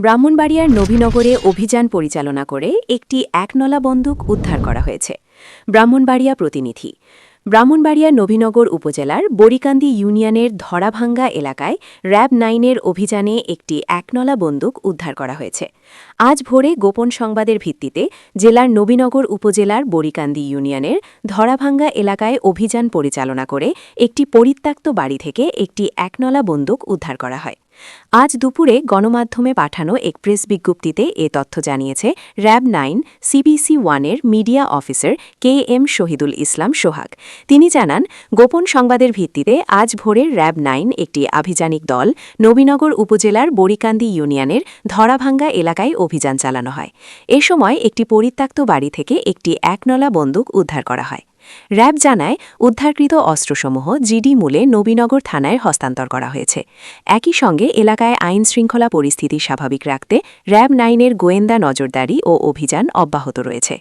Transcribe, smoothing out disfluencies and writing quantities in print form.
ব্রাহ্মণবাড়িয়ার নবীনগরে অভিযান পরিচালনা করে একটি একনলা বন্দুক উদ্ধার করা হয়েছে। ব্রাহ্মণবাড়িয়া প্রতিনিধি। ব্রাহ্মণবাড়িয়া নবীনগর উপজেলার বরিকান্দি ইউনিয়নের ধরাভাঙ্গা এলাকায় র্যাব-9 অভিযানে একটি একনলা বন্দুক উদ্ধার করা হয়েছে। আজ ভোরে গোপন সংবাদের ভিত্তিতে জেলার নবীনগর উপজেলার বরিকান্দি ইউনিয়নের ধরাভাঙ্গা এলাকায় অভিযান পরিচালনা করে একটি পরিত্যক্ত বাড়ি থেকে একটি একনলা বন্দুক উদ্ধার করা হয়। আজ দুপুরে গণমাধ্যমে পাঠানো এক প্রেস বিজ্ঞপ্তিতে এ তথ্য জানিয়েছে র্যাব-9 CBC-1-এর media officer KM Shahidul Islam সোহাগ। তিনি জানান, গোপন সংবাদের ভিত্তিতে আজ ভোরের র্যাব-9 একটি আভিযানিক দল নবীনগর উপজেলার বরিকান্দি ইউনিয়নের ধরাভাঙ্গা এলাকায় অভিযান চালানো হয়। এ সময় একটি পরিত্যক্ত বাড়ি থেকে একটি একনলা বন্দুক উদ্ধার করা হয়। র্যাব জানায়, উদ্ধারকৃত অস্ত্রসমূহ জিডি মূলে নবীনগর থানায় হস্তান্তর করা হয়েছে। একই সঙ্গে এলাকায় আইনশৃঙ্খলা পরিস্থিতি স্বাভাবিক রাখতে র্যাব-9-এর গোয়েন্দা নজরদারি ও অভিযান অব্যাহত রয়েছে।